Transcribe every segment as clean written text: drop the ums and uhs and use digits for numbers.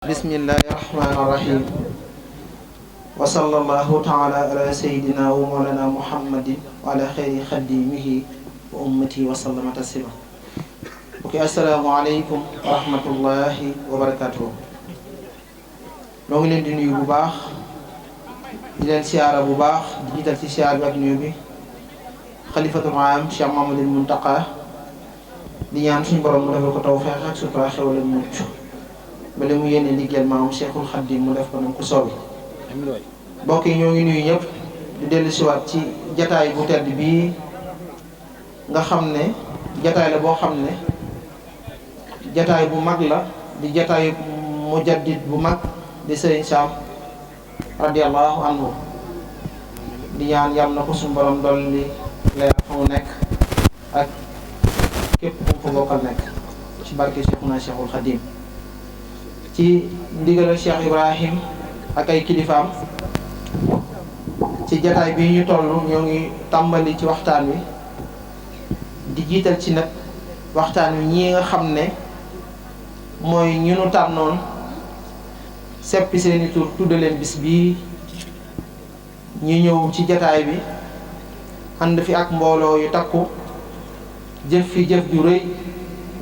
bismillahi rahmani rahim wa sallallahu taala ala sayidina wa mawlana muhammadin wa ala xayri xadimihi wa ummati wa sallama taslima. ok, assalaamu aleykum wa rahmatullahi wa barakatuhu. noo ngi leen di nuyu bu baax, di leen siyaara bu baax, di jiital ci siyaar bi ak nuyu bi xalifatul aam Cheikh Mamadul Muntaqa, di ñaan suñu borom mu defal ko tawfeex ak sutura xewal ak mucc ba li mu yéene liggéeyal maam Cheikhul Khadim mu def ko nam ko soobi. mbokk yi ñoo ngi nuyu ñëpp di dellu siwaat ci jataay bu tedd bii nga xam ne jataay la boo xam ne jataay bu mag la, di jataay mujaddid bu mag di Sëriñ Sam radiyallahu anhu. di ñaan yàlla na ko suñu borom dolli leer fa mu nekk ak képp ku mu fa bokkal nekk ci barke Cheikhuna Cheikhul Khadim. ci ndigalal Cheikh Ibrahim ak ay kilifaam ci jataay bi ñu toll ñoo ngi tàmbali ci waxtaan wi di jiital ci nag waxtaan wi ñi nga xam ne mooy ñu nu tànnoon seppi seeni tur tudde leen bis bii ñu ñëw ci jataay bi ànd fi ak mbooloo yu takku jëf fi jëf ju rëy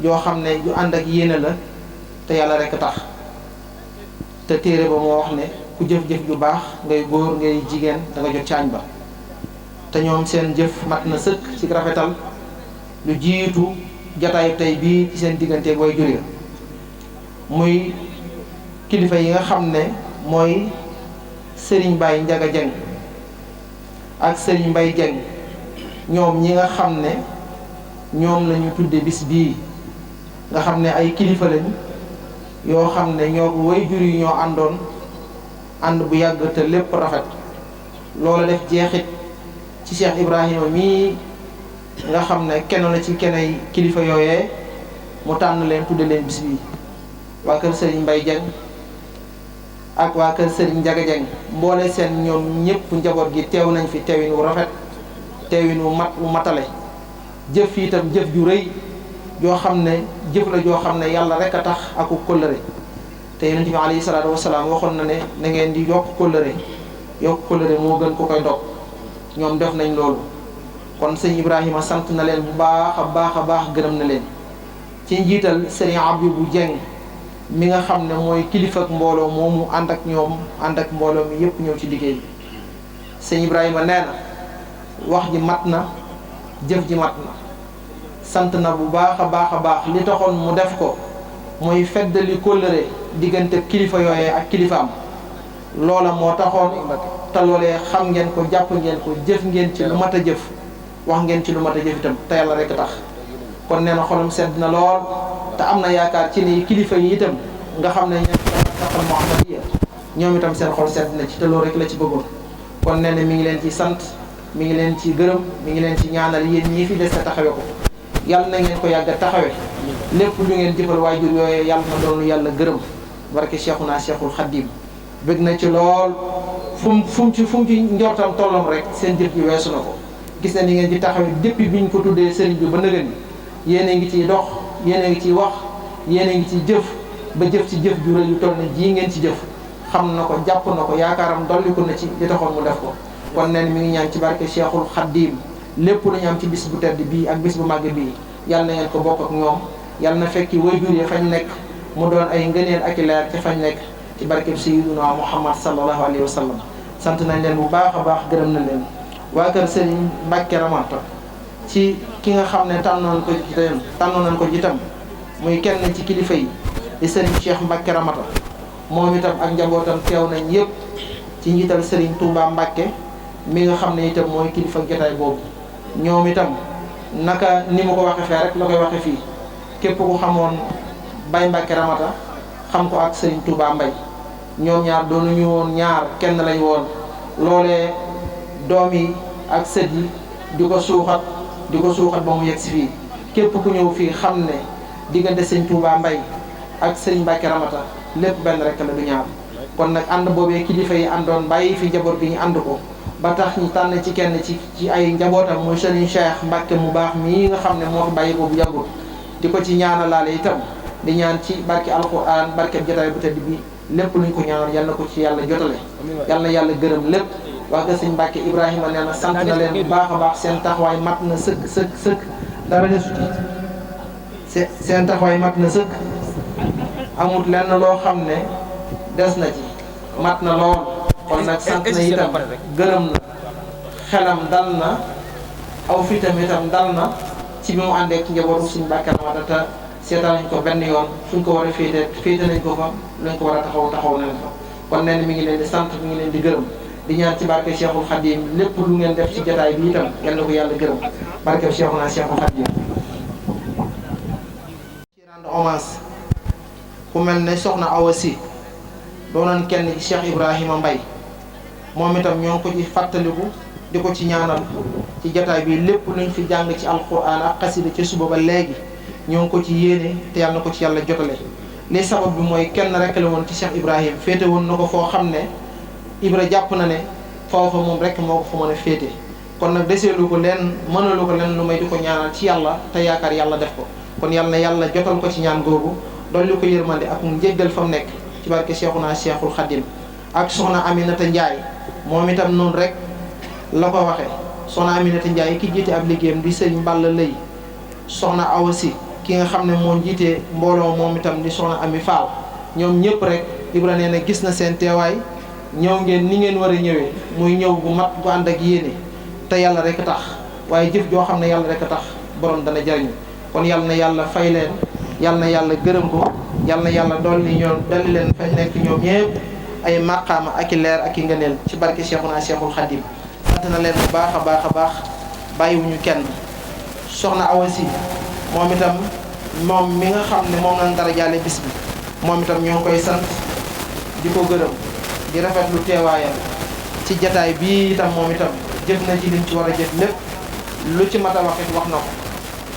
joo xam ne ju ànd ak yéene la te yàlla rekk tax. te téere ba moo wax ne ku jëf-jëf ju baax ngay góor ngay jigéen da nga jot caañ ba. te ñoom seen jëf mat na sëkk ci rafetal lu jiitu jataayu tey bii ci seen digganteeg way jur ya muy kilifa yi nga xam ne mooy Serigne Baye Ndiaga Dieng ak Serigne Mbaye Dieng, ñoom ñi nga xam ne ñoom lañu tudde bis bii nga xam ne ay kilifa lañ yoo xam ne ñoo way jur yi ñoo àndoon ànd bu yàgg te lépp rafet. loola def jeexit ci Cheikh Ibrahima mii nga xam ne kenn la ci kenay kilifa yooyee mu tànn leen tudde leen bis bii. waa kër Serigne Mbaye Dieng ak waa kër Serigne Ndiaga Dieng mboole seen ñoom ñëpp njaboot gi teew nañ fi teewin wu rafet, teewin wu matale. jëf yi itam jëf ju rëy joo xam ne jëf la joo xam ne yàlla rek a tax aku kóllëre. te yonent bi alayhi salaatu wasalaam waxoon na ne na ngeen di yokk kóllëre moo gën ko koy dog. ñoom def nañ loolu. kon sëñ Ibrahima sant na leen bu baax a baax gërëm na leen ci njiital sëriñ Abibou Dieng mi nga xam ne mooy kilifa ak mbooloo moomu ànd ak ñoom ànd ak mbooloo mi yépp ñëw ci liggéey bi. sëñ Ibrahima nee na wax ji mat na, jëf ji mat na. sant na bu baax a baax li taxoon mu def ko mooy feddali kóllëre diggante kilifa yooyee ak kilifaam. loola moo taxoon te loolee xam ngeen ko, jàpp ngeen ko, jëf ngeen ci lu mat a jëf, wax ngeen ci lu mat a jëf itam te yàlla rekk tax. kon nee na xolam sedd na lool te am na yaakaar ci ni kilifa yi itam nga xam ne ñoom Muhammadiya ñoom itam seen xol sedd na ci te loolu rek la ci bëggoon. kon nee na mi ngi leen ci sant, mi ngi leen ci gërëm, mi ngi leen ci ñaanal yéen ñii fi des a taxawe ko. yàlla na ngeen ko yàgg a taxawe lépp lu ngeen jëfal waajur yooyu yàlla na doon yàlla gërëm barke Cheikhuna Cheikhul Khadim. bëgg na ci lool fu mu ci njortam tollam rek seen jëf ji weesu na ko. gis na ni ngeen ci taxawe depuis bi ñu ko tuddee sëriñ bi ba nëgën yéen a ngi ciy dox, yéen a ngi ciy wax, yéen a ngi ciy jëf ba jëf ci jëf ju rëy yu toll ne jii ngeen ci jëf. xam na ko, jàpp na ko, yaakaaram dolliku na ci li taxoon mu def ko. kon neen mi ngi ñaan ci barke Cheikhul Khadim lépp lu ñu am ci bis bu tedd bii ak bis bu màgg bii yàlla na ngeen ko bokk ak ñoom. yàlla na fekki waajur yi fañ nekk mu doon ay ngëneel ak i leer ca fañ nekk ci barkeb Sayyiduna Muhammad sallallahu alayhi wa sallam. sant nañ leen bu baax a baax, gërëm na leen. waa kër Serigne Mbacke Ramata ci ki nga xam ne tànnoon nañ ko jitam muy kenn ci kilifa yi di Serigne Cheikh Mbacke Ramata. moom itam ak njabootam teew nañ yëpp ci njiital Serigne Touba Mbacke mi nga xam ne itam mooy kilifa jotaay boobu. ñoom itam naka ni mu ko waxe fee rek la koy waxe fii. képp ku xamoon Baye Mbacke Ramata xam ko ak Serigne Touba Mbaye, ñoom ñaar doonuñu woon ñaar, kenn lañ woon. loolee doom yi ak sët yi di ko suuxat ba mu yegg si fii. képp ku ñëw fii xam ne diggante Serigne Touba Mbaye ak Serigne Mbacke Ramata lépp benn rek la du ñaar. kon nag ànd boobee kilifa yi àndoon bàyyi fi njaboot gi ñu ànd ko ba tax ñu tànn ci kenn ci ay njabootam muy Serigne Cheikh Mbacke mu baax mii nga xam ne moo fi bàyyi ko bu yàggul. di ko ci ñaanalaale itam di ñaan ci barke alquran barke jotaay bu tedd bi lépp luñ ko ñaanal yal na ko ci yàlla jotale yal na yàlla gërëm lépp wax nga sëñ Mbàkke Ibrahima nee na sant na leen bu baax a baax seen taxawaay mat na sëkk dara desu ci seen taxawaay mat na sëkk amut lenn loo xam ne des na ci mat na lool kon nag sant na itam gërëm na xelam dal na aw fitam itam dal na ci bi mu àndee ak njabootu suñu Mbàkke Ramata te seetaan nañ ko benn yoon fuñ ko war a féete nañ ko fa luñ ko war a taxaw nañ fa kon nee na mi ngi leen di sant mi ngi leen di gërëm di ñaan ci barke Cheikhul Khadim lépp lu ngeen def ci jotaay bi itam yal na ko yàlla gërëm barke Cheikhuna Cheikhul Khadim ci rendre hommage ku mel ne soxna Awa Sy doonoon kenn ci Cheikh Ibrahima Mbaye moom itam ñoo ngi ko ci fàttaliku di ko ci ñaanal ci jotaay bi lépp luñ fi jàng ci alquran ak xasida ci suba ba léegi ñoo ngi ko ci yéene te yàlla na ko ci yàlla jotale li sabab bi mooy kenn rek la woon ci Cheikh Ibrahim féete woon na ko foo xam ne Ibra jàpp na ne foofa moom rek moo ko fa mën a féete kon nag deseelu ko leen mënalu ko leen lu may di ko ñaanal ci yàlla te yaakaar yàlla def ko kon yàlla na yàlla jotal ko ci ñaan googu dolli ko yërmande ak mu njéggal fa mu nekk ci barke Cheikhuna Cheikhul Khadim ak soxna Aminata Ndiaye moom itam noonu rek la ko waxee soxna Aminata Ndiaye ki jiite ab liggéeyam di sëñ Balla Lay soxna Awa Sy ki nga xam ne moo jiite mbooloo moom itam di soxna Ami Fall ñoom ñëpp rek Ibra nee na gis na seen teewaay ñëw ngeen ni ngeen war a ñëwee muy ñëw bu mat bu ànd ak yéene te yàlla rek tax waaye jëf joo xam ne yàlla rek tax borom dana jariñu kon yàlla na yàlla fay leen yàlla na yàlla gërëm ko yàlla na yàlla dolli leen fa nekk ñoom ñëpp ay maqaama ak i leer ak i ngëneel ci barke Cheikhuna Cheikhul Khadim sant na leen bu baax a baax a baax bàyyiwuñu kenn soxna Awa Sy moom itam moom mi nga xam ne moom lañ dara jaale bis bi moom itam ñoo ngi koy sant di ko gërëm di rafetlu teewaayam ci jataay bii itam moom itam jëf na ci liñ ci war a jëf lépp lu ci mat a wax it wax na ko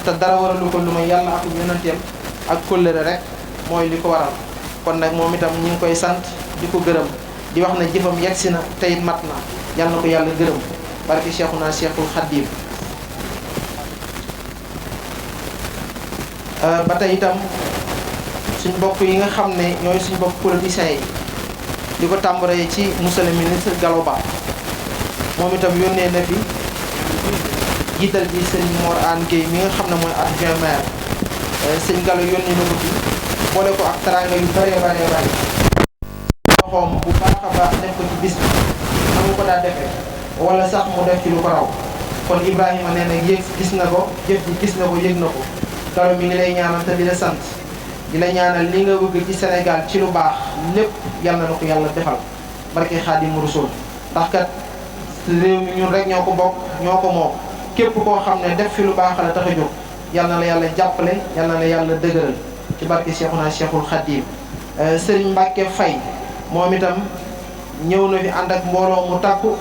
te dara waralu ko lu may yàlla ak yonenteem ak kóllëre rek mooy li ko waral kon nag moom itam ñu ngi koy sant di ko gërëm di wax na jëfam yegsi na te it mat na yàlla na ko yàlla gërëm barke Cheikhuna Cheikhul Khadim ba tey itam suñ mbokk yi nga xam ne ñooy suñ mbokk politiciens yi di ko tàmbaree ci monsieur le ministre Gallo Ba moom itam yónnee na fi jiital bi sëñ Mor Anne Guèye mi nga xam ne mooy adjoint maire sëñ Gallo yónnee na ko fi boole ko ak teraanga yu bare loxoom bu baax a baax def ko ci bis bi na mu ko daa defee wala sax mu def ci lu ko raw kon Ibrahima nee na yëg gis na ko jëf ji gis na ko yëg na ko Gallo mi ngi lay ñaanal te di la sant di la ñaanal li nga bëgg ci Sénégal ci lu baax lépp yàlla na ko yàlla defal barke Xaadimu Rasuul ndax kat réew mi ñun rek ñoo ko bokk ñoo ko moom képp koo xam ne def fi lu baax la tax a jóg yàlla na la yàlla jàppale yàlla na la yàlla dëgëral ci barke Cheikhuna Cheikhul Khadim Serigne Mbacke Faye moom itam ñëw na fi ànd ak mbooloo mu takku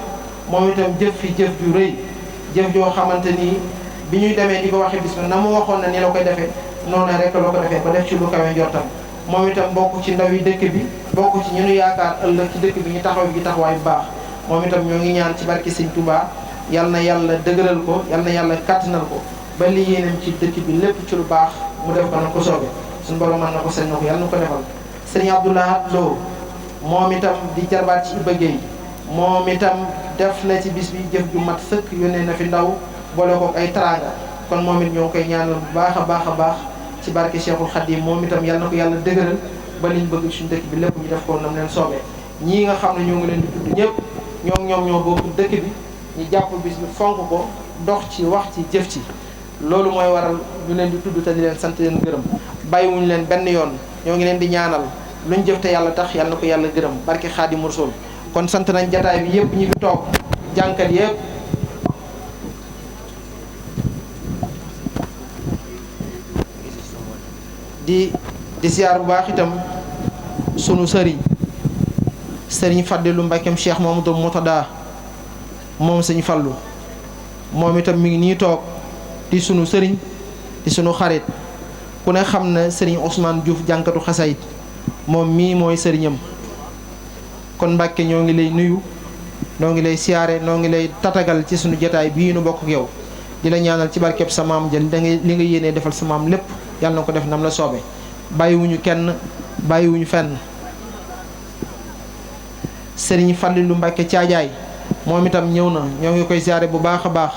moom itam jëf fi jëf ju rëy jëf joo xamante ni bi ñuy demee di ko waxee bis na mu waxoon na ni la koy defee noonu rek la ko defee ba def ci lu kawe njortam moom itam bokk ci ndaw yi dëkk bi bokk ci ñu nu yaakaar ëllëg ci dëkk bi ñu taxaw gi taxawaay bu baax moom itam ñoo ngi ñaan ci barke Sëñ Touba yal na yàlla dëgëral ko yal na yàlla kàttanal ko ba li yéenam ci dëkk bi lépp ci lu baax mu def ko na ko soobee suñu borom mën na ko sañ na ko yal na ko defal sëñ Abdoulaye Lo moom itam di jarbaat ci Iba Guèye moom itam def na ci bis bi jëf ju mat sëkk yónnee na fi ndaw boole ko ay teraanga kon moom it ñoo ngi koy ñaanal bu baax a baax ci barke Cheikhul Khadim moom itam yal na ko yàlla dëgëral ba liñ bëgg suñu dëkk bi lépp ñu def ko nam leen soobee ñii nga xam ne ñoo ngi leen di tudd ñëpp ñoom ñoo bokk dëkk bi ñu jàpp bis bi fonk ko dox ci wax ci jëf ci loolu mooy waral ñu leen di tudd te di leen sant leen gërëm bàyyiwuñu leen benn yoon ñoo ngi leen di ñaanal luñ jëf te yàlla tax yàlla na ko yàlla gërëm barke Xaadimu Rasuul kon sant nañ jataay bi yëpp ñi fi toog jànkat yëpp di siyaar bu baax itam sunu sëriñ Fadilu Mbakkeem Cheikh Mamadou Moutada moom sëñ Fallu moom itam mi ngi nii toog di sunu sëriñ di sunu xarit ku ne xam na sëriñ Ousmane Diouf jànkatu xasayit moom mii mooy sëriñam kon Mbàkke ñoo ngi lay nuyu noo ngi lay siyaare noo ngi lay tatagal ci sunu jotaay bii nu bokk ak yow di la ñaanal ci barkeb sa maam jël da nga li nga yéenee defal sa maam lépp yàlla na ko def nam la soobee bàyyiwuñu kenn bàyyiwuñu fenn. Sëriñ Fallilu Mbàkke Caajaay moom itam ñëw na ñoo ngi koy ziare bu baax a baax